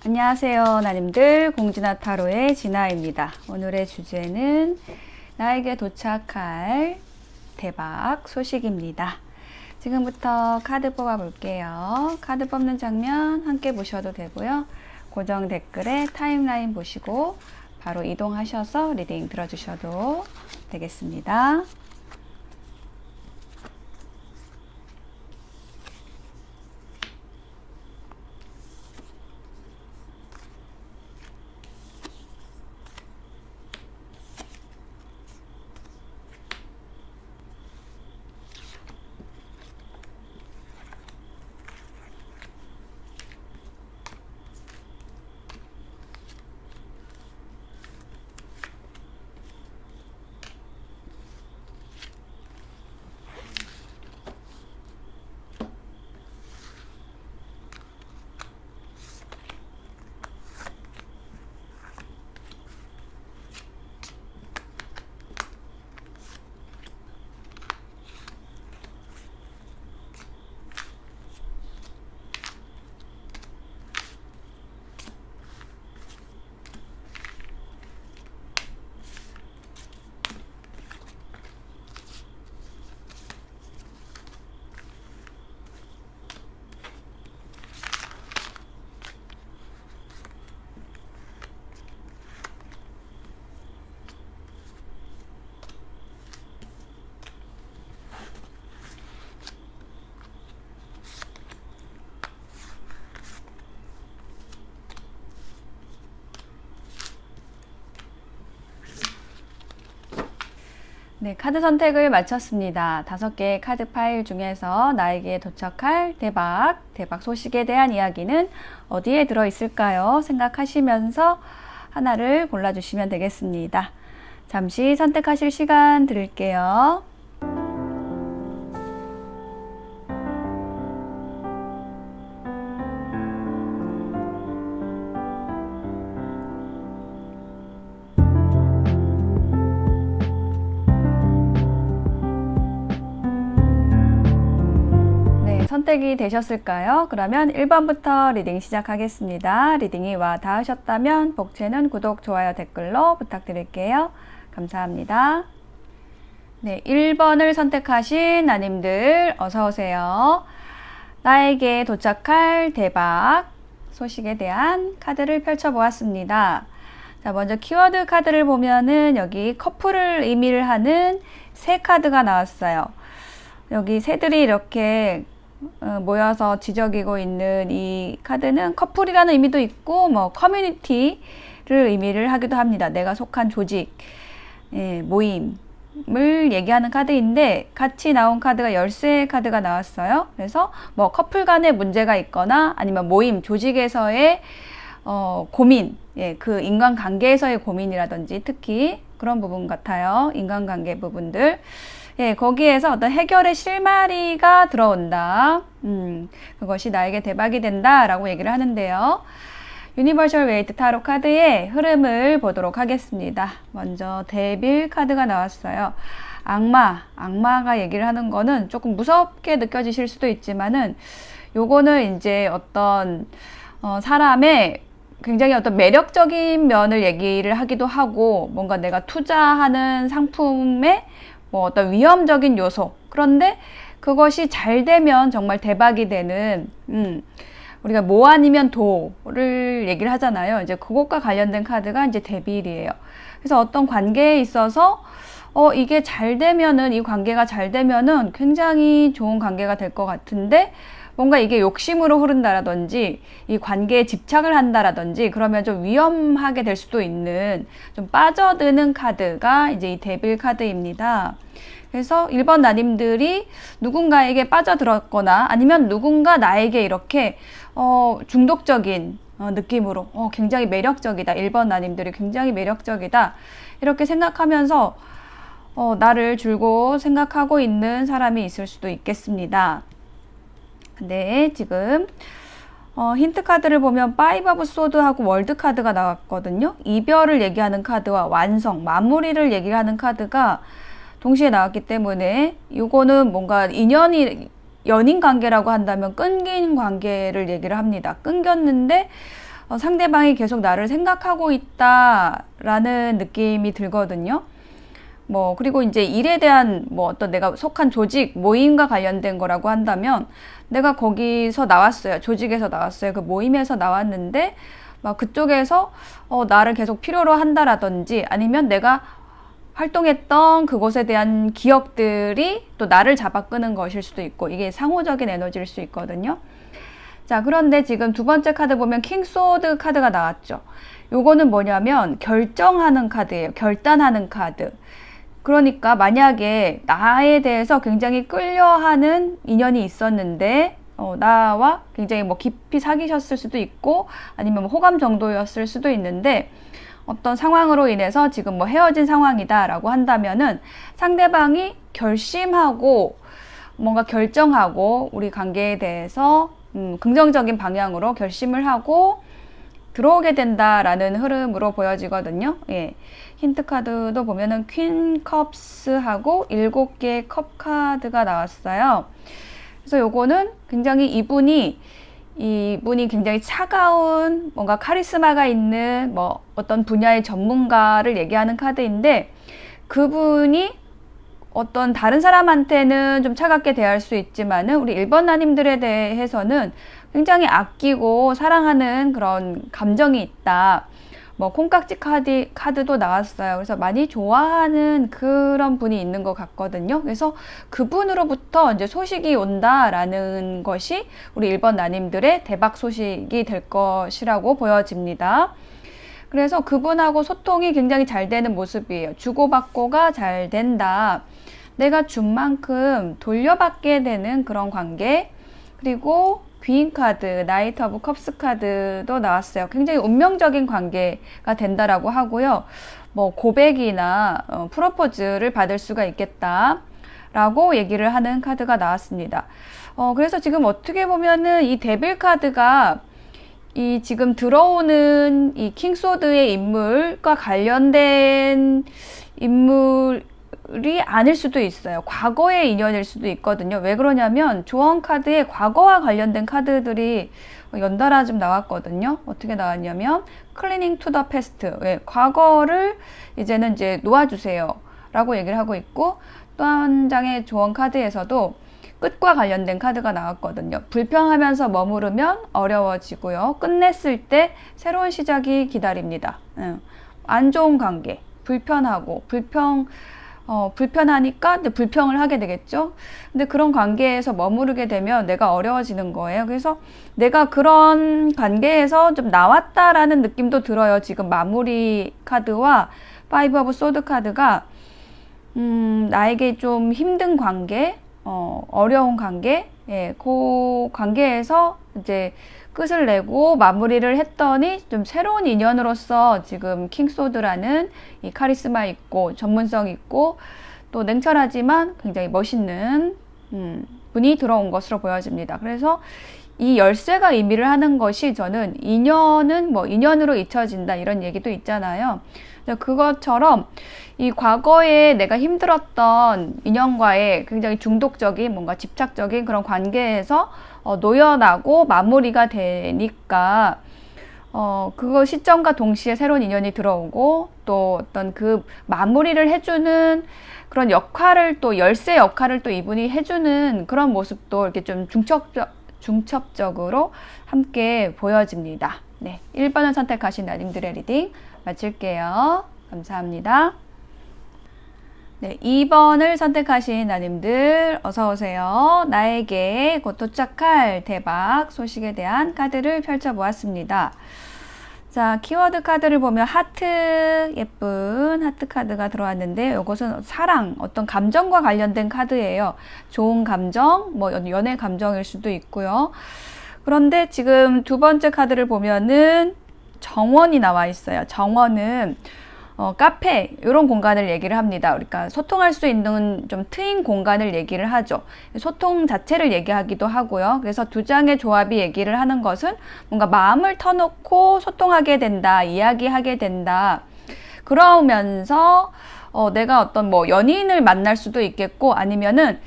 안녕하세요, 나님들. 공진아 타로의 진아입니다. 오늘의 주제는 나에게 도착할 대박 소식입니다. 지금부터 카드 뽑아 볼게요. 카드 뽑는 장면 함께 보셔도 되고요. 고정 댓글에 타임라인 보시고 바로 이동하셔서 리딩 들어주셔도 되겠습니다. 네, 카드 선택을 마쳤습니다. 5개의 카드 파일 중에서 나에게 도착할 대박 소식에 대한 이야기는 어디에 들어있을까요? 생각하시면서 하나를 골라주시면 되겠습니다. 잠시 선택하실 시간 드릴게요. 선택이 되셨을까요? 그러면 1번부터 리딩 시작하겠습니다. 리딩이 와 닿으셨다면 복채는 구독, 좋아요, 댓글로 부탁드릴게요. 감사합니다. 네, 1번을 선택하신 나님들 어서오세요. 나에게 도착할 대박 소식에 대한 카드를 펼쳐보았습니다. 자, 먼저 키워드 카드를 보면은 여기 커플을 의미를 하는 새 카드가 나왔어요. 여기 새들이 이렇게 모여서 지저귀고 있는 이 카드는 커플이라는 의미도 있고 뭐 커뮤니티를 의미를 하기도 합니다. 내가 속한 조직, 모임을 얘기하는 카드인데 같이 나온 카드가 열쇠 카드가 나왔어요. 그래서 뭐 커플 간의 문제가 있거나 아니면 모임, 조직에서의 고민, 그 인간관계에서의 고민이라든지 특히 그런 부분 같아요. 인간관계 부분들. 거기에서 어떤 해결의 실마리가 들어온다. 그것이 나에게 대박이 된다 라고 얘기를 하는데요. 유니버셜 웨이트 타로 카드의 흐름을 보도록 하겠습니다. 먼저 데빌 카드가 나왔어요. 악마가 얘기를 하는 거는 조금 무섭게 느껴지실 수도 있지만은 요거는 이제 어떤 사람의 굉장히 어떤 매력적인 면을 얘기를 하기도 하고 뭔가 내가 투자하는 상품에 뭐 어떤 위험적인 요소, 그런데 그것이 잘 되면 정말 대박이 되는 우리가 뭐 아니면 도를 얘기를 하잖아요. 이제 그것과 관련된 카드가 이제 데빌이에요. 그래서 어떤 관계에 있어서 이게 잘 되면은, 이 관계가 잘 되면은 굉장히 좋은 관계가 될 것 같은데 뭔가 이게 욕심으로 흐른다라든지 이 관계에 집착을 한다라든지 그러면 좀 위험하게 될 수도 있는 좀 빠져드는 카드가 이제 이 데빌 카드입니다. 그래서 1번 나님들이 누군가에게 빠져들었거나 아니면 누군가 나에게 이렇게 중독적인 느낌으로 굉장히 매력적이다. 1번 나님들이 굉장히 매력적이다. 이렇게 생각하면서 나를 줄곧 생각하고 있는 사람이 있을 수도 있겠습니다. 근데 지금 힌트 카드를 보면 파이브 오브 소드하고 월드 카드가 나왔거든요. 이별을 얘기하는 카드와 완성, 마무리를 얘기하는 카드가 동시에 나왔기 때문에 이거는 뭔가 연인 관계라고 한다면 끊긴 관계를 얘기를 합니다. 끊겼는데 상대방이 계속 나를 생각하고 있다라는 느낌이 들거든요. 뭐 그리고 이제 일에 대한 뭐 어떤 내가 속한 조직 모임과 관련된 거라고 한다면 내가 거기서 나왔어요. 조직에서 나왔어요. 그 모임에서 나왔는데 막 그쪽에서 나를 계속 필요로 한다라든지 아니면 내가 활동했던 그곳에 대한 기억들이 또 나를 잡아 끄는 것일 수도 있고 이게 상호적인 에너지일 수 있거든요. 자, 그런데 지금 두 번째 카드 보면 킹소드 카드가 나왔죠. 요거는 뭐냐면 결정하는 카드예요. 결단하는 카드. 그러니까 만약에 나에 대해서 굉장히 끌려하는 인연이 있었는데 나와 굉장히 뭐 깊이 사귀셨을 수도 있고 아니면 뭐 호감 정도였을 수도 있는데 어떤 상황으로 인해서 지금 뭐 헤어진 상황이다 라고 한다면은 상대방이 결심하고 뭔가 결정하고 우리 관계에 대해서 긍정적인 방향으로 결심을 하고 들어오게 된다라는 흐름으로 보여지거든요. 예. 힌트 카드도 보면은 퀸 컵스하고 7개의 컵 카드가 나왔어요. 그래서 요거는 굉장히 이분이 굉장히 차가운 뭔가 카리스마가 있는 뭐 어떤 분야의 전문가를 얘기하는 카드인데 그분이 어떤 다른 사람한테는 좀 차갑게 대할 수 있지만은 우리 1번 나님들에 대해서는 굉장히 아끼고 사랑하는 그런 감정이 있다. 뭐 콩깍지 카드도 나왔어요. 그래서 많이 좋아하는 그런 분이 있는 것 같거든요. 그래서 그분으로부터 이제 소식이 온다라는 것이 우리 1번 나님들의 대박 소식이 될 것이라고 보여집니다. 그래서 그분하고 소통이 굉장히 잘 되는 모습이에요. 주고받고가 잘 된다. 내가 준 만큼 돌려받게 되는 그런 관계. 그리고 귀인 카드, 나이트 오브 컵스 카드도 나왔어요. 굉장히 운명적인 관계가 된다라고 하고요. 뭐 고백이나 프로포즈를 받을 수가 있겠다 라고 얘기를 하는 카드가 나왔습니다. 그래서 지금 어떻게 보면은 이 데빌 카드가 이 지금 들어오는 이 킹소드의 인물과 관련된 인물이 아닐 수도 있어요. 과거의 인연일 수도 있거든요. 왜 그러냐면 조언 카드에 과거와 관련된 카드들이 연달아 좀 나왔거든요. 어떻게 나왔냐면 클리닝 투 더 패스트. 왜? 과거를 이제는 이제 놓아주세요 라고 얘기를 하고 있고 또 한 장의 조언 카드에서도 끝과 관련된 카드가 나왔거든요. 불평하면서 머무르면 어려워지고요. 끝냈을 때 새로운 시작이 기다립니다. 안 좋은 관계, 불편하고 불편하니까 근데 불평을 하게 되겠죠. 근데 그런 관계에서 머무르게 되면 내가 어려워지는 거예요. 그래서 내가 그런 관계에서 좀 나왔다라는 느낌도 들어요. 지금 마무리 카드와 파이브 오브 소드 카드가 나에게 좀 힘든 관계, 어려운 관계, 예, 그 관계에서 이제 끝을 내고 마무리를 했더니 좀 새로운 인연으로서 지금 킹소드라는 이 카리스마 있고 전문성 있고 또 냉철하지만 굉장히 멋있는 분이 들어온 것으로 보여집니다. 그래서 이 열쇠가 의미를 하는 것이 저는 인연은 뭐 인연으로 잊혀진다 이런 얘기도 있잖아요. 그것처럼 이 과거에 내가 힘들었던 인연과의 굉장히 중독적인 뭔가 집착적인 그런 관계에서 노연하고 마무리가 되니까 그거 시점과 동시에 새로운 인연이 들어오고 또 어떤 그 마무리를 해주는 그런 역할을 또 열쇠 역할을 또 이분이 해주는 그런 모습도 이렇게 좀 중첩적으로 함께 보여집니다. 네, 1번을 선택하신 나님들의 리딩 마칠게요. 감사합니다. 네, 2번을 선택하신 나님들 어서오세요. 나에게 곧 도착할 대박 소식에 대한 카드를 펼쳐보았습니다. 자, 키워드 카드를 보면 하트, 예쁜 하트 카드가 들어왔는데 이것은 사랑, 어떤 감정과 관련된 카드예요. 좋은 감정, 뭐 연애 감정일 수도 있고요. 그런데 지금 두 번째 카드를 보면은 정원이 나와 있어요. 정원은 카페 이런 공간을 얘기를 합니다. 그러니까 소통할 수 있는 좀 트인 공간을 얘기를 하죠. 소통 자체를 얘기하기도 하고요. 그래서 두 장의 조합이 얘기를 하는 것은 뭔가 마음을 터놓고 소통하게 된다, 이야기하게 된다. 그러면서 내가 어떤 뭐 연인을 만날 수도 있겠고 아니면은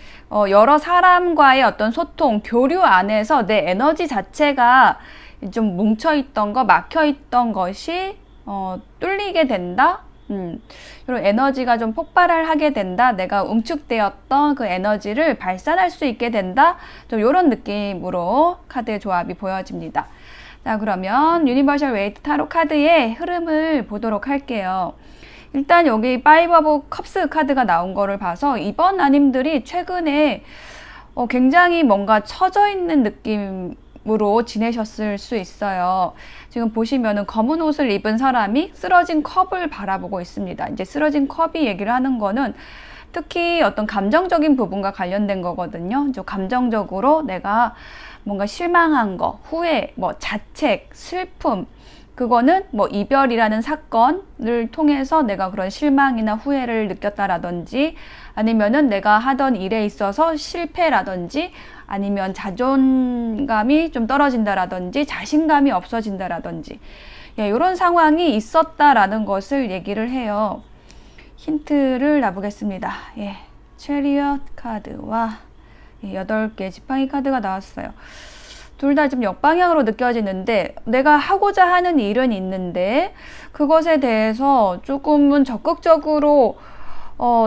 여러 사람과의 어떤 소통, 교류 안에서 내 에너지 자체가 좀 뭉쳐있던 거, 막혀있던 것이 뚫리게 된다. 이런 에너지가 좀 폭발을 하게 된다. 내가 응축되었던 그 에너지를 발산할 수 있게 된다. 좀 이런 느낌으로 카드의 조합이 보여집니다. 자, 그러면 유니버셜 웨이트 타로 카드의 흐름을 보도록 할게요. 일단 여기 파이브 오브 컵스 카드가 나온 거를 봐서 이번 나님들이 최근에 굉장히 뭔가 처져 있는 느낌으로 지내셨을 수 있어요. 지금 보시면은 검은 옷을 입은 사람이 쓰러진 컵을 바라보고 있습니다. 이제 쓰러진 컵이 얘기를 하는 거는 특히 어떤 감정적인 부분과 관련된 거거든요. 감정적으로 내가 뭔가 실망한 거, 후회, 뭐 자책, 슬픔, 그거는 뭐 이별이라는 사건을 통해서 내가 그런 실망이나 후회를 느꼈다라든지, 아니면은 내가 하던 일에 있어서 실패라든지, 아니면 자존감이 좀 떨어진다라든지, 자신감이 없어진다라든지, 이런 상황이 있었다라는 것을 얘기를 해요. 힌트를 놔보겠습니다. 체리엇 카드와 8개 지팡이 카드가 나왔어요. 둘 다 좀 역방향으로 느껴지는데, 내가 하고자 하는 일은 있는데 그것에 대해서 조금은 적극적으로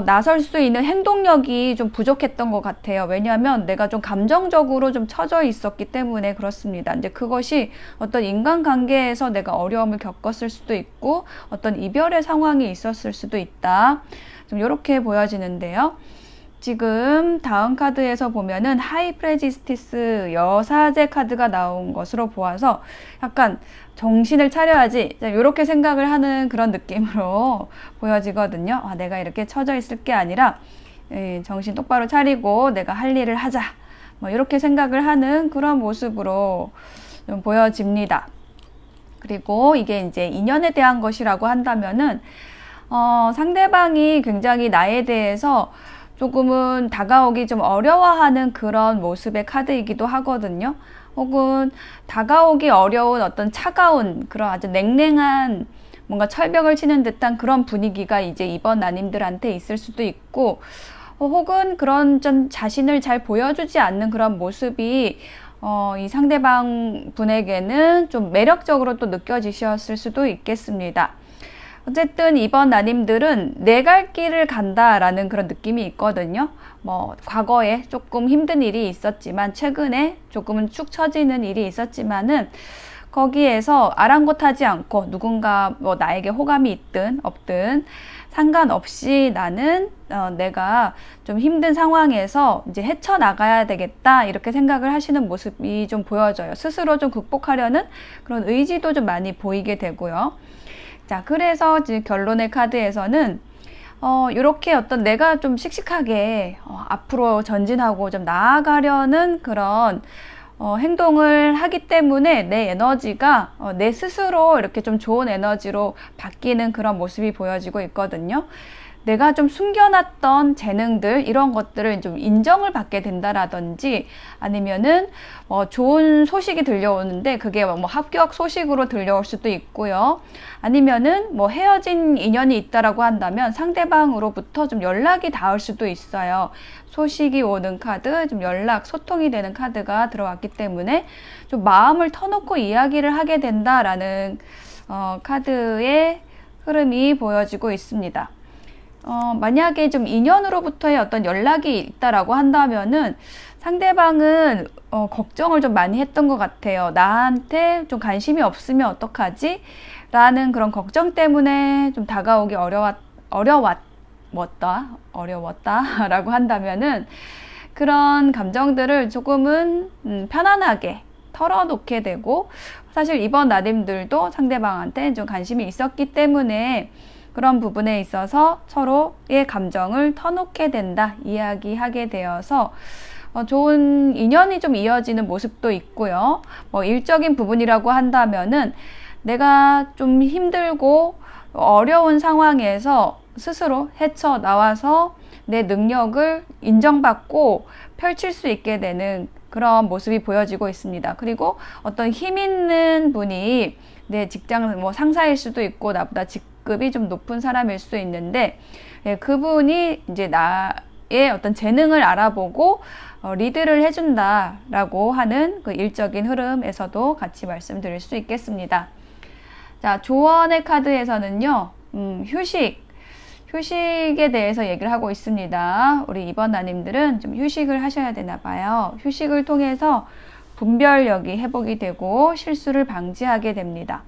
나설 수 있는 행동력이 좀 부족했던 것 같아요. 왜냐하면 내가 좀 감정적으로 좀 처져 있었기 때문에 그렇습니다. 이제 그것이 어떤 인간관계에서 내가 어려움을 겪었을 수도 있고, 어떤 이별의 상황이 있었을 수도 있다. 좀 이렇게 보여지는데요. 지금 다음 카드에서 보면은 하이 프레지스티스 여사제 카드가 나온 것으로 보아서 약간 정신을 차려야지, 이렇게 생각을 하는 그런 느낌으로 보여지거든요. 내가 이렇게 처져 있을 게 아니라 정신 똑바로 차리고 내가 할 일을 하자, 뭐 이렇게 생각을 하는 그런 모습으로 좀 보여집니다. 그리고 이게 이제 인연에 대한 것이라고 한다면은 상대방이 굉장히 나에 대해서 조금은 다가오기 좀 어려워하는 그런 모습의 카드이기도 하거든요. 혹은 다가오기 어려운 어떤 차가운 그런 아주 냉랭한 뭔가 철벽을 치는 듯한 그런 분위기가 이제 이번 나님들한테 있을 수도 있고, 혹은 그런 좀 자신을 잘 보여주지 않는 그런 모습이 이 상대방 분에게는 좀 매력적으로 또 느껴지셨을 수도 있겠습니다. 어쨌든 이번 나님들은 내 갈 길을 간다라는 그런 느낌이 있거든요. 뭐 과거에 조금 힘든 일이 있었지만, 최근에 조금은 축 처지는 일이 있었지만은 거기에서 아랑곳하지 않고 누군가 뭐 나에게 호감이 있든 없든 상관없이 나는 내가 좀 힘든 상황에서 이제 헤쳐나가야 되겠다, 이렇게 생각을 하시는 모습이 좀 보여져요. 스스로 좀 극복하려는 그런 의지도 좀 많이 보이게 되고요. 자, 그래서 지금 결론의 카드에서는 이렇게 어떤 내가 좀 씩씩하게 앞으로 전진하고 좀 나아가려는 그런 행동을 하기 때문에 내 에너지가 내 스스로 이렇게 좀 좋은 에너지로 바뀌는 그런 모습이 보여지고 있거든요. 내가 좀 숨겨놨던 재능들, 이런 것들을 좀 인정을 받게 된다라든지, 아니면은 좋은 소식이 들려오는데 그게 뭐 합격 소식으로 들려올 수도 있고요. 아니면은 뭐 헤어진 인연이 있다라고 한다면 상대방으로부터 좀 연락이 닿을 수도 있어요. 소식이 오는 카드, 좀 연락, 소통이 되는 카드가 들어왔기 때문에 좀 마음을 터놓고 이야기를 하게 된다라는 카드의 흐름이 보여지고 있습니다. 만약에 좀 인연으로부터의 어떤 연락이 있다라고 한다면은 상대방은 걱정을 좀 많이 했던 것 같아요. 나한테 좀 관심이 없으면 어떡하지? 라는 그런 걱정 때문에 좀 다가오기 어려웠다 라고 한다면은, 그런 감정들을 조금은 편안하게 털어놓게 되고, 사실 이번 나님들도 상대방한테 좀 관심이 있었기 때문에 그런 부분에 있어서 서로의 감정을 터놓게 된다, 이야기하게 되어서 좋은 인연이 좀 이어지는 모습도 있고요. 뭐 일적인 부분이라고 한다면은 내가 좀 힘들고 어려운 상황에서 스스로 헤쳐나와서 내 능력을 인정받고 펼칠 수 있게 되는 그런 모습이 보여지고 있습니다. 그리고 어떤 힘 있는 분이 내 직장 뭐 상사일 수도 있고, 나보다 직급이 좀 높은 사람일 수도 있는데, 그분이 이제 너의 어떤 재능을 알아보고 리드를 해준다라고 하는 그 일적인 흐름에서도 같이 말씀드릴 수 있겠습니다. 자, 조언의 카드에서는요, 휴식에 대해서 얘기를 하고 있습니다. 우리 2번 나님들은 좀 휴식을 하셔야 되나 봐요. 휴식을 통해서 분별력이 회복이 되고 실수를 방지하게 됩니다.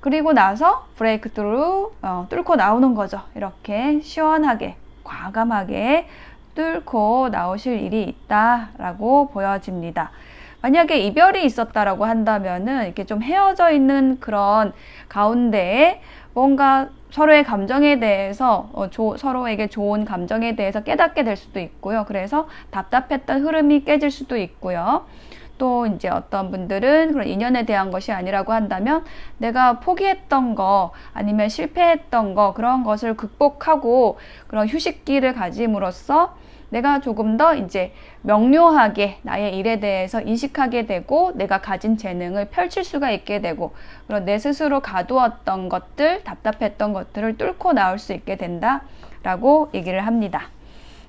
그리고 나서 브레이크 트루, 뚫고 나오는 거죠. 이렇게 시원하게, 과감하게 뚫고 나오실 일이 있다라고 보여집니다. 만약에 이별이 있었다라고 한다면은 이렇게 좀 헤어져 있는 그런 가운데에 뭔가 서로의 감정에 대해서 서로에게 좋은 감정에 대해서 깨닫게 될 수도 있고요. 그래서 답답했던 흐름이 깨질 수도 있고요. 또 이제 어떤 분들은 그런 인연에 대한 것이 아니라고 한다면 내가 포기했던 거 아니면 실패했던 거 그런 것을 극복하고 그런 휴식기를 가짐으로써 내가 조금 더 이제 명료하게 나의 일에 대해서 인식하게 되고 내가 가진 재능을 펼칠 수가 있게 되고 그런 내 스스로 가두었던 것들, 답답했던 것들을 뚫고 나올 수 있게 된다라고 얘기를 합니다.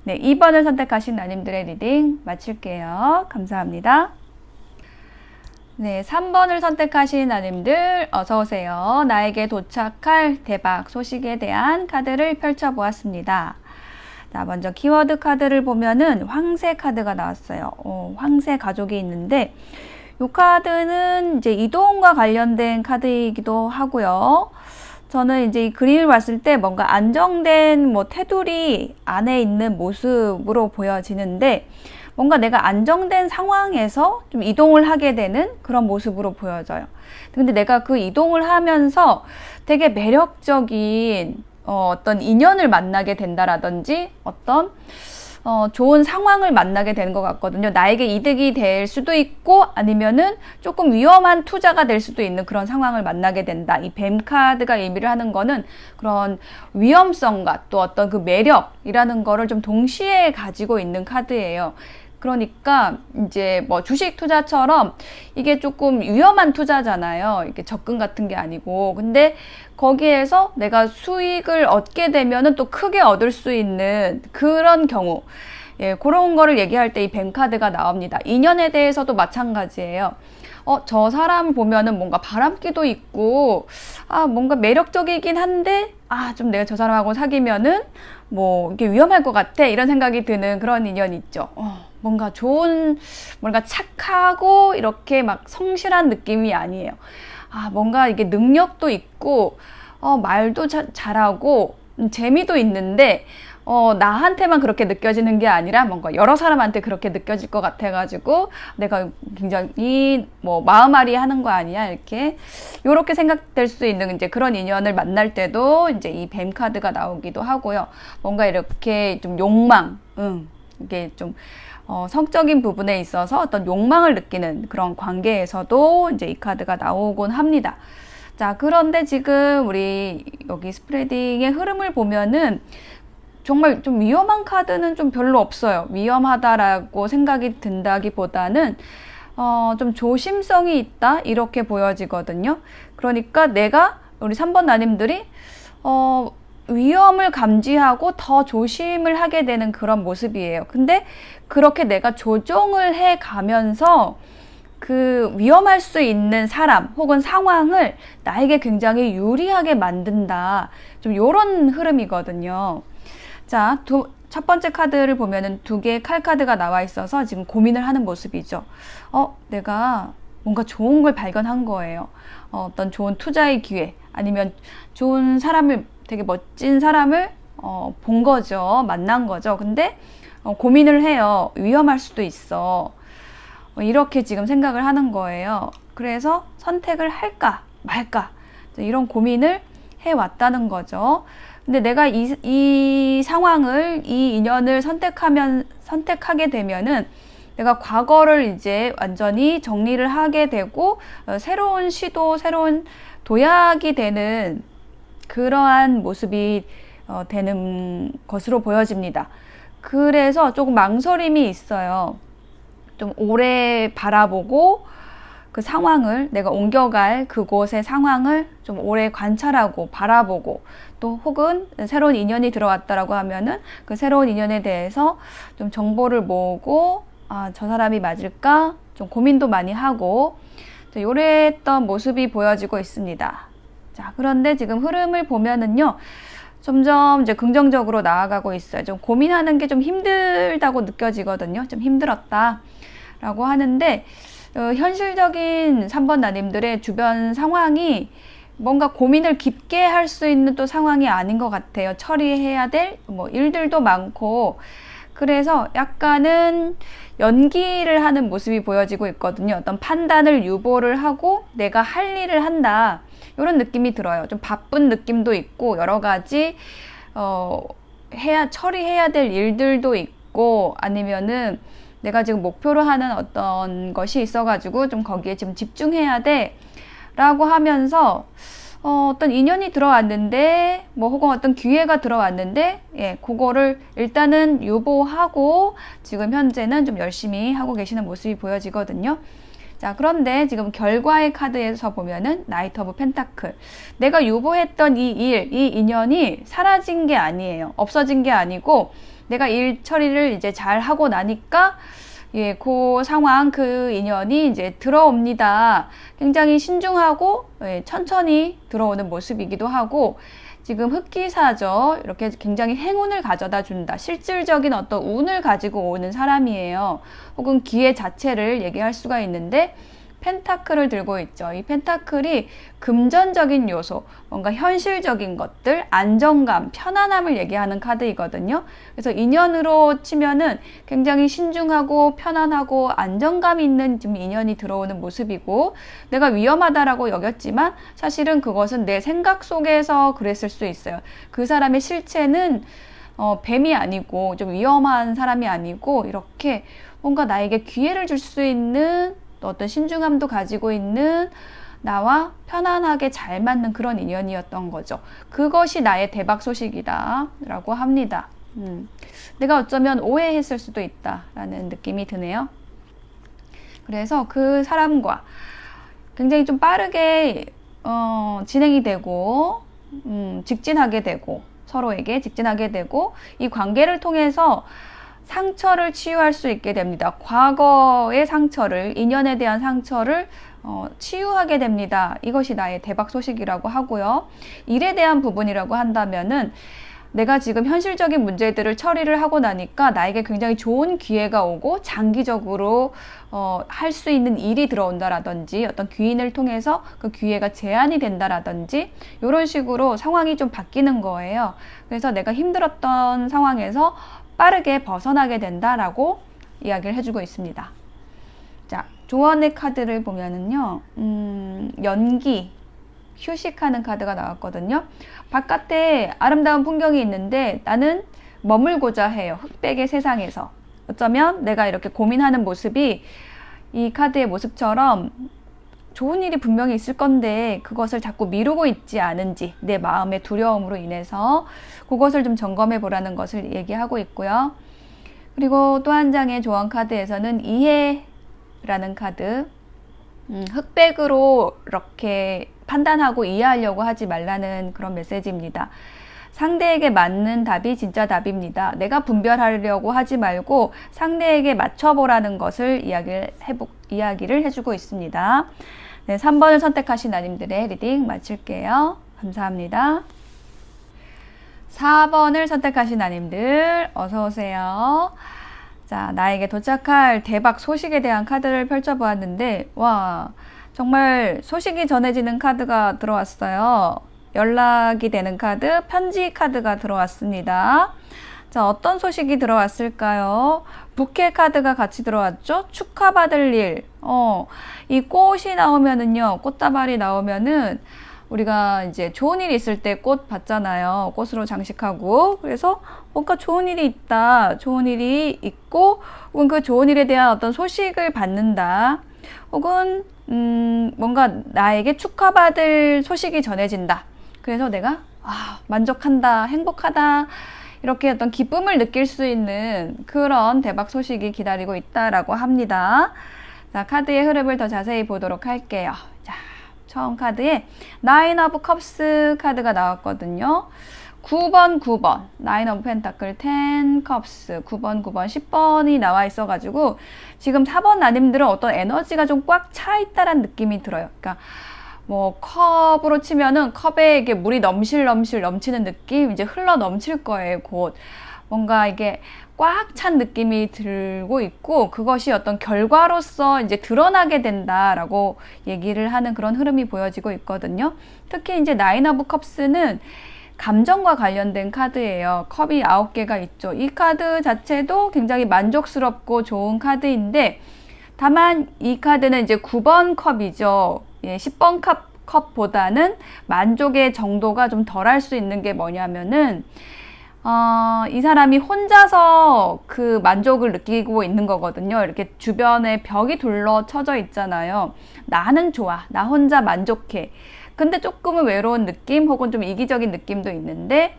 네, 2번을 선택하신 나님들의 리딩 마칠게요. 감사합니다. 네, 3번을 선택하신 나님들 어서오세요. 나에게 도착할 대박 소식에 대한 카드를 펼쳐보았습니다. 자, 먼저 키워드 카드를 보면은 황새 카드가 나왔어요. 황새 가족이 있는데 이 카드는 이제 이동과 관련된 카드이기도 하고요. 저는 이제 이 그림을 봤을 때 뭔가 안정된 테두리 안에 있는 모습으로 보여지는데 뭔가 내가 안정된 상황에서 좀 이동을 하게 되는 그런 모습으로 보여져요. 근데 내가 그 이동을 하면서 되게 매력적인 어떤 인연을 만나게 된다라든지 어떤 좋은 상황을 만나게 되는 것 같거든요. 나에게 이득이 될 수도 있고 아니면은 조금 위험한 투자가 될 수도 있는 그런 상황을 만나게 된다. 이 뱀 카드가 의미를 하는 거는 그런 위험성과 또 어떤 그 매력이라는 거를 좀 동시에 가지고 있는 카드예요. 그러니까 이제 주식 투자처럼 이게 조금 위험한 투자잖아요. 이게 적금 같은 게 아니고. 근데 거기에서 내가 수익을 얻게 되면은 또 크게 얻을 수 있는 그런 경우. 예, 그런 거를 얘기할 때 이 뱀 카드가 나옵니다. 인연에 대해서도 마찬가지예요. 저 사람 보면은 뭔가 바람기도 있고, 뭔가 매력적이긴 한데, 좀 내가 저 사람하고 사귀면은, 이게 위험할 것 같아. 이런 생각이 드는 그런 인연이 있죠. 뭔가 뭔가 착하고, 이렇게 막 성실한 느낌이 아니에요. 뭔가 이게 능력도 있고, 말도 잘하고, 재미도 있는데, 나한테만 그렇게 느껴지는 게 아니라 뭔가 여러 사람한테 그렇게 느껴질 것 같아가지고 내가 굉장히 마음앓이 하는 거 아니야 요렇게 생각될 수 있는 이제 그런 인연을 만날 때도 이제 이 뱀 카드가 나오기도 하고요. 뭔가 이렇게 좀 욕망, 이게 좀 성적인 부분에 있어서 어떤 욕망을 느끼는 그런 관계에서도 이제 이 카드가 나오곤 합니다. 자, 그런데 지금 우리 여기 스프레딩의 흐름을 보면은 정말 좀 위험한 카드는 좀 별로 없어요. 위험하다라고 생각이 든다기보다는 좀 조심성이 있다 이렇게 보여지거든요. 그러니까 우리 3번 나님들이 위험을 감지하고 더 조심을 하게 되는 그런 모습이에요. 근데 그렇게 내가 조정을 해 가면서 그 위험할 수 있는 사람 혹은 상황을 나에게 굉장히 유리하게 만든다. 좀 요런 흐름이거든요. 자, 첫 번째 카드를 보면은 2개의 칼 카드가 나와 있어서 지금 고민을 하는 모습이죠. 내가 뭔가 좋은 걸 발견한 거예요. 어떤 좋은 투자의 기회, 아니면 좋은 사람을, 되게 멋진 사람을 본 거죠. 만난 거죠. 근데 고민을 해요. 위험할 수도 있어. 이렇게 지금 생각을 하는 거예요. 그래서 선택을 할까 말까 이런 고민을 해왔다는 거죠. 근데 내가 이 상황을, 이 인연을 선택하게 되면은 내가 과거를 이제 완전히 정리를 하게 되고 새로운 시도, 새로운 도약이 되는 그러한 모습이 되는 것으로 보여집니다. 그래서 조금 망설임이 있어요. 좀 오래 바라보고 그 상황을, 내가 옮겨갈 그곳의 상황을 좀 오래 관찰하고 바라보고, 또 혹은 새로운 인연이 들어왔다라고 하면은 그 새로운 인연에 대해서 좀 정보를 모으고, 아, 저 사람이 맞을까? 좀 고민도 많이 하고, 요랬던 모습이 보여지고 있습니다. 자, 그런데 지금 흐름을 보면은요, 점점 이제 긍정적으로 나아가고 있어요. 좀 고민하는 게 좀 힘들다고 느껴지거든요. 좀 힘들었다 라고 하는데, 현실적인 3번 나님들의 주변 상황이 뭔가 고민을 깊게 할 수 있는 또 상황이 아닌 것 같아요. 처리해야 될 뭐 일들도 많고, 그래서 약간은 연기를 하는 모습이 보여지고 있거든요. 어떤 판단을 유보를 하고 내가 할 일을 한다, 이런 느낌이 들어요. 좀 바쁜 느낌도 있고, 여러 가지 처리해야 될 일들도 있고, 아니면은 내가 지금 목표로 하는 어떤 것이 있어가지고 좀 거기에 지금 집중해야 돼 라고 하면서 어떤 인연이 들어왔는데, 뭐 혹은 어떤 기회가 들어왔는데, 예, 그거를 일단은 유보하고 지금 현재는 좀 열심히 하고 계시는 모습이 보여지거든요. 자, 그런데 지금 결과의 카드에서 보면은 나이트 오브 펜타클, 내가 유보했던 이 일, 이 인연이 사라진 게 아니에요. 없어진 게 아니고, 내가 일 처리를 이제 잘 하고 나니까, 예, 그 상황, 그 인연이 이제 들어옵니다. 굉장히 신중하고, 예, 천천히 들어오는 모습이기도 하고, 지금 흑기사죠. 이렇게 굉장히 행운을 가져다 준다. 실질적인 어떤 운을 가지고 오는 사람이에요. 혹은 기회 자체를 얘기할 수가 있는데, 펜타클을 들고 있죠. 이 펜타클이 금전적인 요소, 뭔가 현실적인 것들, 안정감, 편안함을 얘기하는 카드이거든요. 그래서 인연으로 치면은 굉장히 신중하고 편안하고 안정감 있는 지금 인연이 들어오는 모습이고, 내가 위험하다라고 여겼지만 사실은 그것은 내 생각 속에서 그랬을 수 있어요. 그 사람의 실체는 뱀이 아니고 좀 위험한 사람이 아니고, 이렇게 뭔가 나에게 기회를 줄 수 있는 또 어떤 신중함도 가지고 있는, 나와 편안하게 잘 맞는 그런 인연이었던 거죠. 그것이 나의 대박 소식이다 라고 합니다. 내가 어쩌면 오해했을 수도 있다 라는 느낌이 드네요. 그래서 그 사람과 굉장히 좀 빠르게 진행이 되고, 직진하게 되고, 서로에게 직진하게 되고, 이 관계를 통해서 상처를 치유할 수 있게 됩니다. 과거의 상처를, 인연에 대한 상처를 치유하게 됩니다. 이것이 나의 대박 소식이라고 하고요. 일에 대한 부분이라고 한다면은, 내가 지금 현실적인 문제들을 처리를 하고 나니까 나에게 굉장히 좋은 기회가 오고, 장기적으로 할 수 있는 일이 들어온다라든지, 어떤 귀인을 통해서 그 기회가 제한이 된다라든지, 이런 식으로 상황이 좀 바뀌는 거예요. 그래서 내가 힘들었던 상황에서 빠르게 벗어나게 된다라고 이야기를 해주고 있습니다. 자, 조언의 카드를 보면은요, 연기, 휴식하는 카드가 나왔거든요. 바깥에 아름다운 풍경이 있는데 나는 머물고자 해요. 흑백의 세상에서. 어쩌면 내가 이렇게 고민하는 모습이 이 카드의 모습처럼 좋은 일이 분명히 있을 건데 그것을 자꾸 미루고 있지 않은지, 내 마음의 두려움으로 인해서 그것을 좀 점검해 보라는 것을 얘기하고 있고요. 그리고 또 한 장의 조언 카드에서는 이해라는 카드, 흑백으로 이렇게 판단하고 이해하려고 하지 말라는 그런 메시지입니다. 상대에게 맞는 답이 진짜 답입니다. 내가 분별하려고 하지 말고 상대에게 맞춰보라는 것을 이야기를 해주고 있습니다. 네, 3번을 선택하신 나님들의 리딩 마칠게요. 감사합니다. 4번을 선택하신 나님들 어서오세요. 자, 나에게 도착할 대박 소식에 대한 카드를 펼쳐보았는데, 와, 정말 소식이 전해지는 카드가 들어왔어요. 연락이 되는 카드, 편지 카드가 들어왔습니다. 자, 어떤 소식이 들어왔을까요? 부케 카드가 같이 들어왔죠? 축하받을 일. 이 꽃이 나오면은요, 꽃다발이 나오면은 우리가 이제 좋은 일이 있을 때 꽃 받잖아요. 꽃으로 장식하고. 그래서 뭔가 좋은 일이 있다. 좋은 일이 있고, 혹은 그 좋은 일에 대한 어떤 소식을 받는다. 혹은, 뭔가 나에게 축하받을 소식이 전해진다. 그래서 내가, 만족한다, 행복하다. 이렇게 어떤 기쁨을 느낄 수 있는 그런 대박 소식이 기다리고 있다라고 합니다. 자, 카드의 흐름을 더 자세히 보도록 할게요. 자, 처음 카드에 나인 오브 컵스 카드가 나왔거든요. 9번, 나인 오브 펜타클, 10 컵스, 9번, 10번이 나와 있어가지고 지금 4번 나님들은 어떤 에너지가 좀 꽉 차 있다란 느낌이 들어요. 그러니까 뭐 컵으로 치면은 컵에 이게 물이 넘치는 느낌, 이제 흘러 넘칠 거예요. 곧 뭔가 이게 꽉 찬 느낌이 들고 있고, 그것이 어떤 결과로서 이제 드러나게 된다라고 얘기를 하는 그런 흐름이 보여지고 있거든요. 특히 이제 나인 오브 컵스는 감정과 관련된 카드예요. 컵이 9개가 있죠. 이 카드 자체도 굉장히 만족스럽고 좋은 카드인데, 다만 이 카드는 이제 9번 컵이죠. 예, 10번 컵보다는 만족의 정도가 좀 덜할 수 있는 게 뭐냐면은, 이 사람이 혼자서 그 만족을 느끼고 있는 거거든요. 이렇게 주변에 벽이 둘러쳐져 있잖아요. 나는 좋아. 나 혼자 만족해. 근데 조금은 외로운 느낌 혹은 좀 이기적인 느낌도 있는데,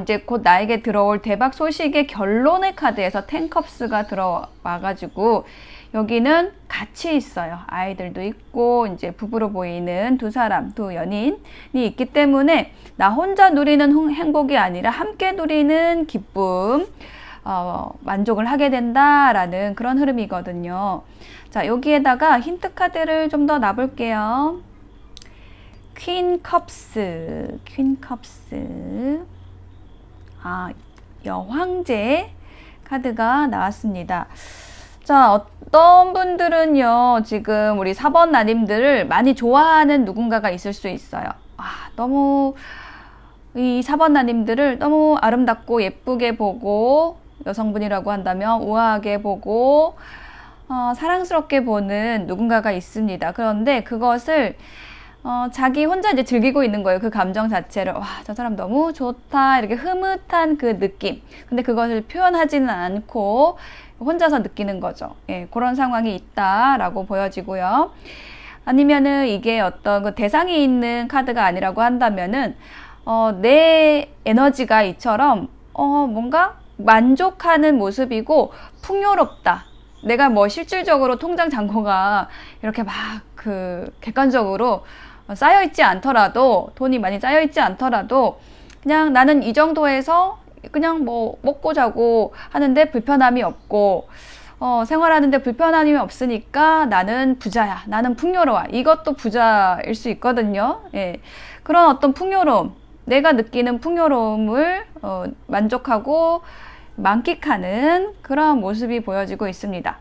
이제 곧 나에게 들어올 대박 소식의 결론의 카드에서 10컵스가 들어와가지고 여기는 같이 있어요. 아이들도 있고 이제 부부로 보이는 두 연인이 있기 때문에 나 혼자 누리는 행복이 아니라 함께 누리는 기쁨, 만족을 하게 된다라는 그런 흐름이거든요. 자, 여기에다가 힌트 카드를 좀 더 놔볼게요. 퀸 컵스. 여황제 카드가 나왔습니다. 자, 어떤 분들은요, 지금 우리 4번 나님들을 많이 좋아하는 누군가가 있을 수 있어요. 너무 이 4번 나님들을 너무 아름답고 예쁘게 보고, 여성분이라고 한다면 우아하게 보고, 사랑스럽게 보는 누군가가 있습니다. 그런데 그것을 자기 혼자 이제 즐기고 있는 거예요. 그 감정 자체를. 와, 저 사람 너무 좋다. 이렇게 흐뭇한 그 느낌. 근데 그것을 표현하지는 않고 혼자서 느끼는 거죠. 예, 그런 상황이 있다라고 보여지고요. 아니면은 이게 어떤 그 대상이 있는 카드가 아니라고 한다면은, 내 에너지가 이처럼, 뭔가 만족하는 모습이고 풍요롭다. 내가 뭐 실질적으로 통장 잔고가 이렇게 막 객관적으로 쌓여있지 않더라도, 돈이 많이 쌓여있지 않더라도, 그냥 나는 이 정도에서 그냥 뭐 먹고 자고 하는데 불편함이 없고, 생활하는데 불편함이 없으니까 나는 부자야. 나는 풍요로워. 이것도 부자일 수 있거든요. 예. 그런 어떤 풍요로움, 내가 느끼는 풍요로움을 만족하고 만끽하는 그런 모습이 보여지고 있습니다.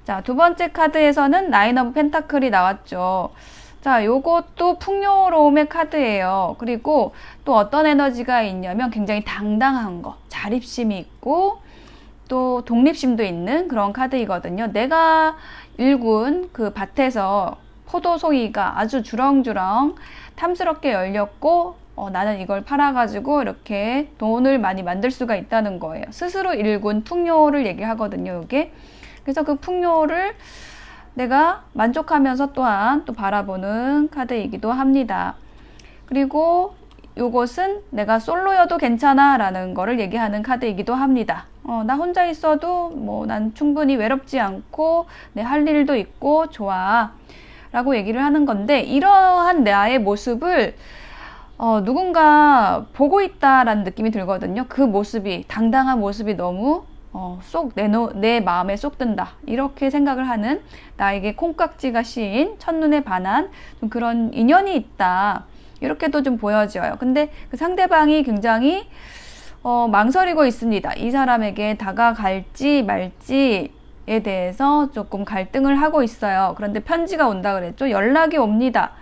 자, 두 번째 카드에서는 나인 오브 펜타클이 나왔죠. 자, 요것도 풍요로움의 카드예요. 그리고 또 어떤 에너지가 있냐면 굉장히 당당한 거, 자립심이 있고 또 독립심도 있는 그런 카드이거든요. 내가 일군 그 밭에서 포도송이가 아주 주렁주렁 탐스럽게 열렸고, 나는 이걸 팔아가지고 이렇게 돈을 많이 만들 수가 있다는 거예요. 스스로 일군 풍요를 얘기하거든요, 이게. 그래서 그 풍요를 내가 만족하면서 또한 또 바라보는 카드이기도 합니다. 그리고 요것은 내가 솔로여도 괜찮아 라는 거를 얘기하는 카드이기도 합니다. 나 혼자 있어도 뭐 난 충분히 외롭지 않고 내 할 일도 있고 좋아 라고 얘기를 하는 건데, 이러한 나의 모습을 누군가 보고 있다라는 느낌이 들거든요. 그 모습이, 당당한 모습이 너무 쏙 내 마음에 쏙 든다. 이렇게 생각을 하는, 나에게 콩깍지가 씌인 첫눈에 반한 좀 그런 인연이 있다. 이렇게도 좀 보여져요. 근데 그 상대방이 굉장히 망설이고 있습니다. 이 사람에게 다가갈지 말지에 대해서 조금 갈등을 하고 있어요. 그런데 편지가 온다 그랬죠. 연락이 옵니다.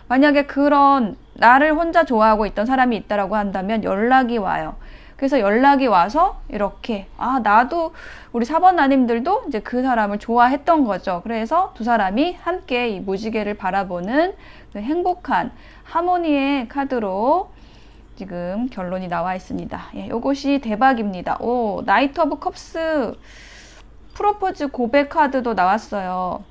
만약에 그런 나를 혼자 좋아하고 있던 사람이 있다라고 한다면 연락이 와요. 그래서 연락이 와서 이렇게, 나도, 우리 4번 나님들도 이제 그 사람을 좋아했던 거죠. 그래서 두 사람이 함께 이 무지개를 바라보는 그 행복한 하모니의 카드로 지금 결론이 나와 있습니다. 예, 요것이 대박입니다. 오, 나이트 오브 컵스 프로포즈 고백 카드도 나왔어요.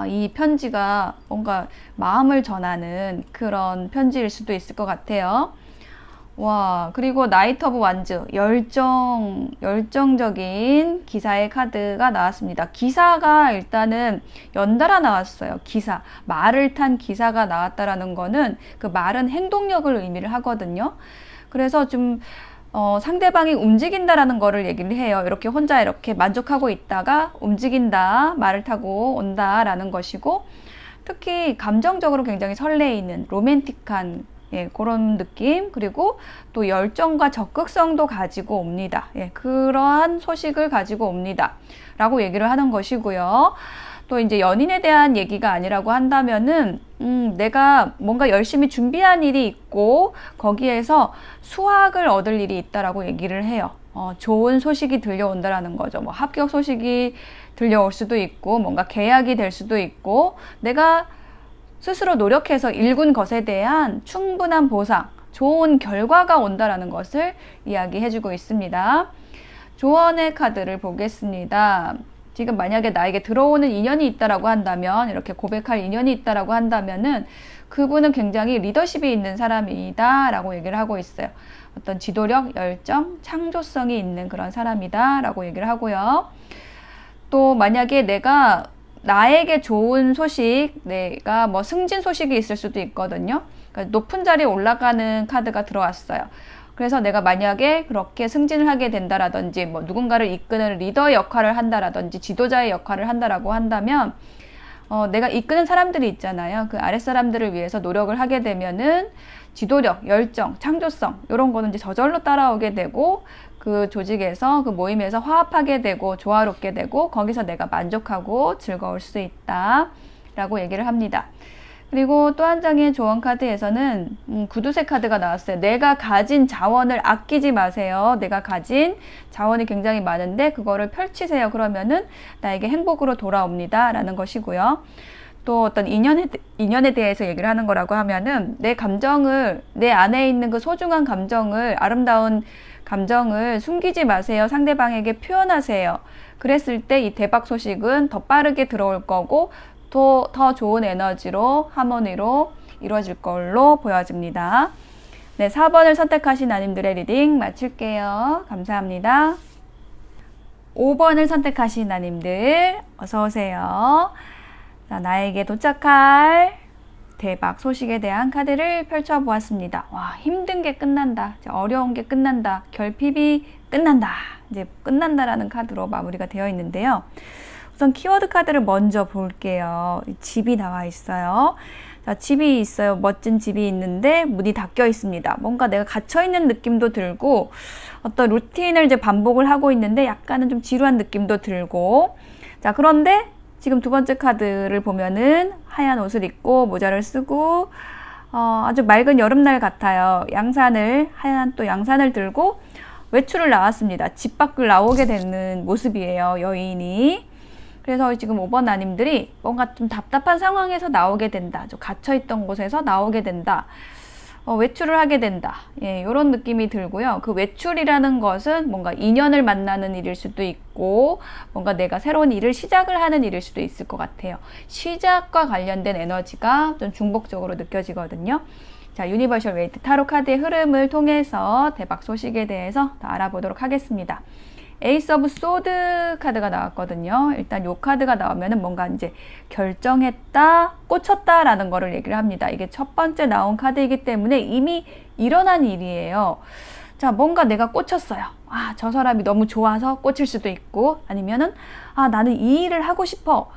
이 편지가 뭔가 마음을 전하는 그런 편지일 수도 있을 것 같아요. 와, 그리고 나이트 오브 완즈, 열정적인 기사의 카드가 나왔습니다. 기사가 일단은 연달아 나왔어요. 기사. 말을 탄 기사가 나왔다라는 거는 그 말은 행동력을 의미를 하거든요. 그래서 좀, 상대방이 움직인다라는 거를 얘기를 해요. 이렇게 혼자 이렇게 만족하고 있다가 움직인다, 말을 타고 온다라는 것이고, 특히 감정적으로 굉장히 설레이는 로맨틱한 그런 느낌, 그리고 또 열정과 적극성도 가지고 옵니다. 그러한 소식을 가지고 옵니다. 라고 얘기를 하는 것이고요. 또 이제 연인에 대한 얘기가 아니라고 한다면은, 내가 뭔가 열심히 준비한 일이 있고, 거기에서 수확을 얻을 일이 있다라고 얘기를 해요. 좋은 소식이 들려온다라는 거죠. 뭐 합격 소식이 들려올 수도 있고, 뭔가 계약이 될 수도 있고, 내가 스스로 노력해서 일군 것에 대한 충분한 보상, 좋은 결과가 온다라는 것을 이야기해주고 있습니다. 조언의 카드를 보겠습니다. 지금 만약에 나에게 들어오는 인연이 있다라고 한다면, 이렇게 고백할 인연이 있다라고 한다면은 그분은 굉장히 리더십이 있는 사람이다 라고 얘기를 하고 있어요. 어떤 지도력, 열정, 창조성이 있는 그런 사람이다 라고 얘기를 하고요. 또 만약에 내가 나에게 좋은 소식, 내가 뭐 승진 소식이 있을 수도 있거든요. 그러니까 높은 자리에 올라가는 카드가 들어왔어요. 그래서 내가 만약에 그렇게 승진을 하게 된다라든지, 뭐 누군가를 이끄는 리더의 역할을 한다라든지, 지도자의 역할을 한다라고 한다면, 내가 이끄는 사람들이 있잖아요. 그 아랫사람들을 위해서 노력을 하게 되면은 지도력, 열정, 창조성, 이런 거는 이제 저절로 따라오게 되고, 그 조직에서, 그 모임에서 화합하게 되고, 조화롭게 되고, 거기서 내가 만족하고 즐거울 수 있다 라고 얘기를 합니다. 그리고 또 한 장의 조언 카드에서는 구두쇠 카드가 나왔어요. 내가 가진 자원을 아끼지 마세요. 내가 가진 자원이 굉장히 많은데 그거를 펼치세요. 그러면은 나에게 행복으로 돌아옵니다 라는 것이고요. 또 어떤 인연에 대해서 얘기를 하는 거라고 하면은 내 감정을, 내 안에 있는 그 소중한 감정을, 아름다운 감정을 숨기지 마세요. 상대방에게 표현하세요. 그랬을 때 이 대박 소식은 더 빠르게 들어올 거고, 또 더 좋은 에너지로, 하모니로 이루어질 걸로 보여집니다. 네, 4번을 선택하신 아님들의 리딩 마칠게요. 감사합니다. 5번을 선택하신 아님들 어서오세요. 자, 나에게 도착할 대박 소식에 대한 카드를 펼쳐보았습니다. 와, 힘든 게 끝난다. 어려운 게 끝난다. 결핍이 끝난다. 이제 끝난다라는 카드로 마무리가 되어 있는데요. 우선 키워드 카드를 먼저 볼게요. 집이 나와 있어요. 자, 집이 있어요. 멋진 집이 있는데 문이 닫혀 있습니다. 뭔가 내가 갇혀 있는 느낌도 들고, 어떤 루틴을 이제 반복을 하고 있는데 약간은 좀 지루한 느낌도 들고, 자, 그런데 지금 두 번째 카드를 보면은 하얀 옷을 입고 모자를 쓰고 아주 맑은 여름날 같아요. 하얀 또 양산을 들고 외출을 나왔습니다. 집 밖을 나오게 되는 모습이에요. 여인이. 그래서 지금 5번 아님들이 뭔가 좀 답답한 상황에서 나오게 된다. 좀 갇혀있던 곳에서 나오게 된다. 외출을 하게 된다. 이런 느낌이 들고요. 그 외출이라는 것은 뭔가 인연을 만나는 일일 수도 있고, 뭔가 내가 새로운 일을 시작을 하는 일일 수도 있을 것 같아요. 시작과 관련된 에너지가 좀 중복적으로 느껴지거든요. 자, 유니버셜 웨이트 타로 카드의 흐름을 통해서 대박 소식에 대해서 더 알아보도록 하겠습니다. 에이스 오브 소드 카드가 나왔거든요. 일단 이 카드가 나오면은 뭔가 이제 결정했다, 꽂혔다 라는 거를 얘기를 합니다. 이게 첫 번째 나온 카드이기 때문에 이미 일어난 일이에요. 자, 뭔가 내가 꽂혔어요. 저 사람이 너무 좋아서 꽂힐 수도 있고, 아니면은 나는 이 일을 하고 싶어.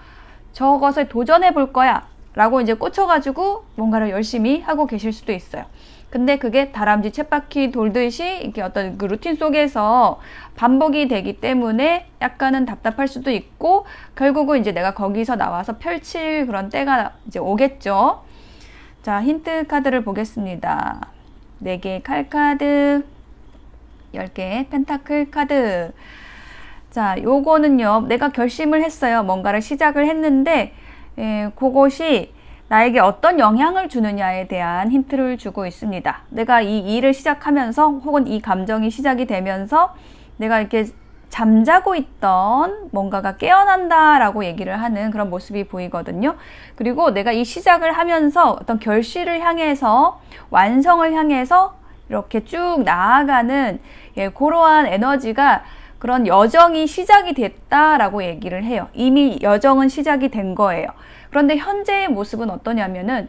저것에 도전해 볼 거야. 라고 이제 꽂혀가지고 뭔가를 열심히 하고 계실 수도 있어요. 근데 그게 다람쥐 쳇바퀴 돌듯이 이렇게 어떤 그 루틴 속에서 반복이 되기 때문에 약간은 답답할 수도 있고, 결국은 이제 내가 거기서 나와서 펼칠 그런 때가 이제 오겠죠. 자, 힌트 카드를 보겠습니다. 4개의 칼 카드, 10개의 펜타클 카드. 자, 요거는요, 내가 결심을 했어요. 뭔가를 시작을 했는데, 그것이 나에게 어떤 영향을 주느냐에 대한 힌트를 주고 있습니다. 내가 이 일을 시작하면서, 혹은 이 감정이 시작이 되면서 내가 이렇게 잠자고 있던 뭔가가 깨어난다라고 얘기를 하는 그런 모습이 보이거든요. 그리고 내가 이 시작을 하면서 어떤 결실을 향해서, 완성을 향해서 이렇게 쭉 나아가는 그러한 에너지가 그런 여정이 시작이 됐다라고 얘기를 해요. 이미 여정은 시작이 된 거예요. 그런데 현재의 모습은 어떠냐면은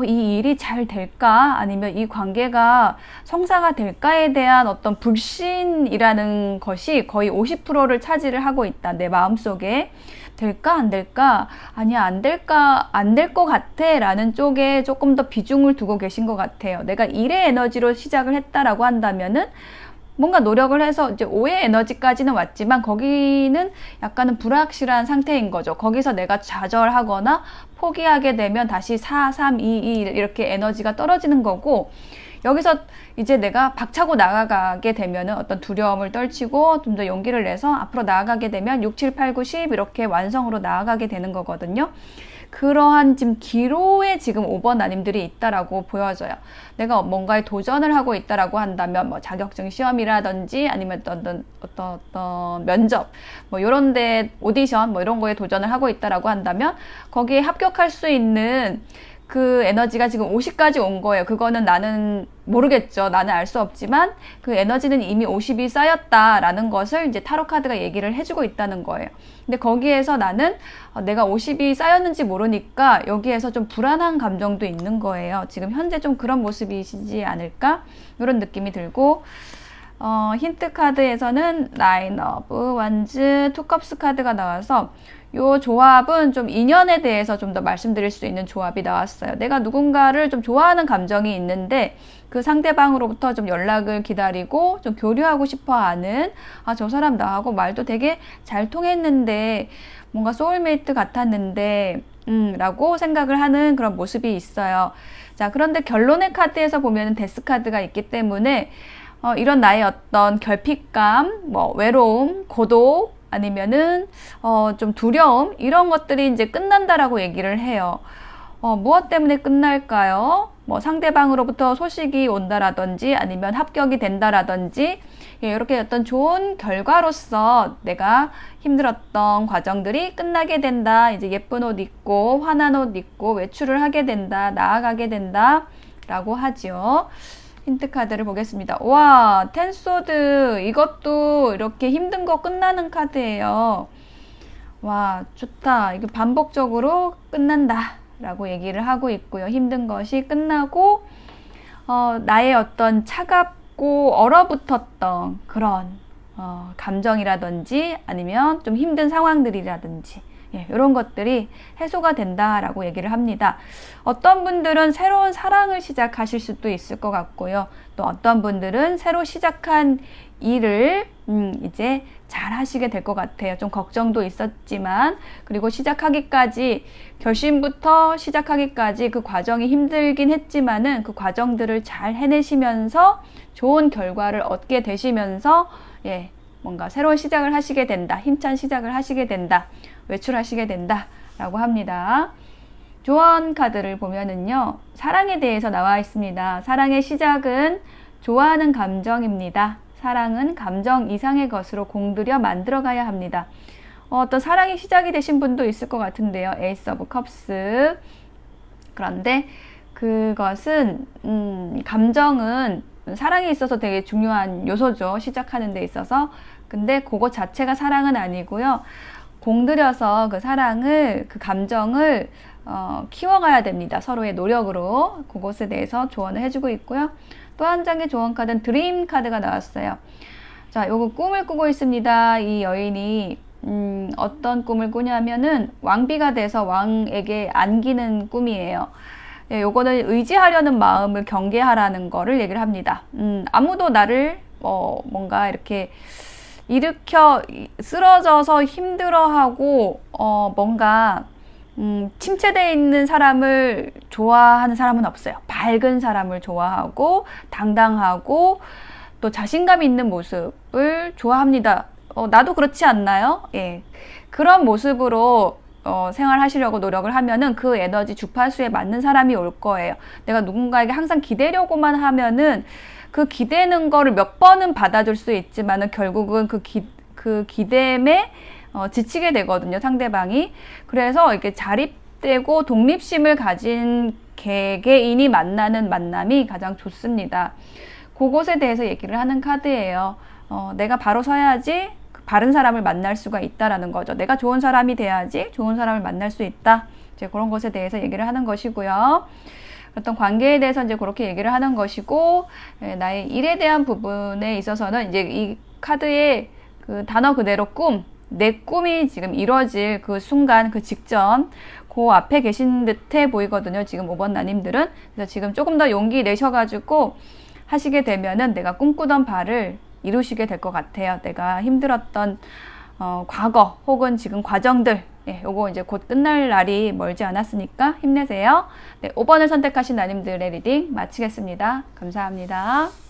이 일이 잘 될까? 아니면 이 관계가 성사가 될까에 대한 어떤 불신이라는 것이 거의 50%를 차지를 하고 있다. 내 마음속에. 될까? 안 될까? 아니야, 안 될까? 안 될 것 같아. 라는 쪽에 조금 더 비중을 두고 계신 것 같아요. 내가 일의 에너지로 시작을 했다라고 한다면은 뭔가 노력을 해서 이제 5의 에너지까지는 왔지만 거기는 약간은 불확실한 상태인 거죠. 거기서 내가 좌절하거나 포기하게 되면 다시 4, 3, 2, 2 이렇게 에너지가 떨어지는 거고, 여기서 이제 내가 박차고 나아가게 되면은 어떤 두려움을 떨치고 좀 더 용기를 내서 앞으로 나아가게 되면 6, 7, 8, 9, 10 이렇게 완성으로 나아가게 되는 거거든요. 그러한 지금 기로에 지금 5번 나님들이 있다라고 보여져요. 내가 뭔가에 도전을 하고 있다라고 한다면 뭐 자격증 시험이라든지 아니면 어떤 면접 뭐 이런 데 오디션 뭐 이런 거에 도전을 하고 있다라고 한다면 거기에 합격할 수 있는 그 에너지가 지금 50까지 온 거예요. 그거는 나는 모르겠죠. 나는 알 수 없지만 그 에너지는 이미 50이 쌓였다라는 것을 이제 타로 카드가 얘기를 해주고 있다는 거예요. 근데 거기에서 나는 내가 50이 쌓였는지 모르니까 여기에서 좀 불안한 감정도 있는 거예요. 지금 현재 좀 그런 모습이시지 않을까? 이런 느낌이 들고, 힌트 카드에서는 나인 오브 완즈, 투컵스 카드가 나와서 요 조합은 좀 인연에 대해서 좀 더 말씀드릴 수 있는 조합이 나왔어요. 내가 누군가를 좀 좋아하는 감정이 있는데 그 상대방으로부터 좀 연락을 기다리고 좀 교류하고 싶어 하는, 저 사람 나하고 말도 되게 잘 통했는데 뭔가 소울메이트 같았는데 라고 생각을 하는 그런 모습이 있어요. 자, 그런데 결론의 카드에서 보면 데스 카드가 있기 때문에 이런 나의 어떤 결핍감, 뭐 외로움, 고독, 아니면은 좀 두려움, 이런 것들이 이제 끝난다라고 얘기를 해요. 무엇 때문에 끝날까요? 뭐 상대방으로부터 소식이 온다라든지 아니면 합격이 된다라든지, 이렇게 어떤 좋은 결과로서 내가 힘들었던 과정들이 끝나게 된다. 이제 예쁜 옷 입고 환한 옷 입고 외출을 하게 된다. 나아가게 된다 라고 하죠. 힌트 카드를 보겠습니다. 와, 텐소드, 이것도 이렇게 힘든 거 끝나는 카드예요. 와, 좋다. 이게 반복적으로 끝난다 라고 얘기를 하고 있고요. 힘든 것이 끝나고 나의 어떤 차갑고 얼어붙었던 그런 감정이라든지 아니면 좀 힘든 상황들이라든지 이런 것들이 해소가 된다라고 얘기를 합니다. 어떤 분들은 새로운 사랑을 시작하실 수도 있을 것 같고요. 또 어떤 분들은 새로 시작한 일을 이제 잘 하시게 될 것 같아요. 좀 걱정도 있었지만, 그리고 시작하기까지, 결심부터 시작하기까지 그 과정이 힘들긴 했지만은 그 과정들을 잘 해내시면서 좋은 결과를 얻게 되시면서 뭔가 새로운 시작을 하시게 된다. 힘찬 시작을 하시게 된다. 외출하시게 된다 라고 합니다. 조언 카드를 보면은요, 사랑에 대해서 나와 있습니다. 사랑의 시작은 좋아하는 감정입니다. 사랑은 감정 이상의 것으로 공들여 만들어가야 합니다. 어떤 사랑이 시작이 되신 분도 있을 것 같은데요. 에이스 오브 컵스. 그런데 그것은 감정은 사랑에 있어서 되게 중요한 요소죠. 시작하는 데 있어서. 근데 그것 자체가 사랑은 아니고요. 공들여서 그 사랑을, 그 감정을 키워가야 됩니다. 서로의 노력으로. 그것에 대해서 조언을 해주고 있고요. 또 한 장의 조언 카드는 드림 카드가 나왔어요. 자, 요거 꿈을 꾸고 있습니다. 이 여인이 어떤 꿈을 꾸냐면은 왕비가 돼서 왕에게 안기는 꿈이에요. 요거는 의지하려는 마음을 경계하라는 거를 얘기를 합니다. 아무도 나를 뭔가 이렇게 일으켜 쓰러져서 힘들어하고 뭔가 침체되어 있는 사람을 좋아하는 사람은 없어요. 밝은 사람을 좋아하고 당당하고 또 자신감 있는 모습을 좋아합니다. 나도 그렇지 않나요? 그런 모습으로 생활하시려고 노력을 하면은 그 에너지 주파수에 맞는 사람이 올 거예요. 내가 누군가에게 항상 기대려고만 하면은 그 기대는 거를 몇 번은 받아줄 수 있지만은 결국은 그 기대에 지치게 되거든요, 상대방이. 그래서 이렇게 자립되고 독립심을 가진 개개인이 만나는 만남이 가장 좋습니다. 그것에 대해서 얘기를 하는 카드예요. 내가 바로 서야지 바른 사람을 만날 수가 있다라는 거죠. 내가 좋은 사람이 돼야지 좋은 사람을 만날 수 있다. 이제 그런 것에 대해서 얘기를 하는 것이고요. 어떤 관계에 대해서 이제 그렇게 얘기를 하는 것이고, 나의 일에 대한 부분에 있어서는 이제 이 카드의 그 단어 그대로 꿈, 내 꿈이 지금 이루어질 그 순간, 그 직전, 그 앞에 계신 듯해 보이거든요. 지금 5번 나님들은. 그래서 지금 조금 더 용기 내셔가지고 하시게 되면은 내가 꿈꾸던 바를 이루시게 될 것 같아요. 내가 힘들었던 과거 혹은 지금 과정들, 요거 이제 곧 끝날 날이 멀지 않았으니까 힘내세요. 네, 5번을 선택하신 나님들의 리딩 마치겠습니다. 감사합니다.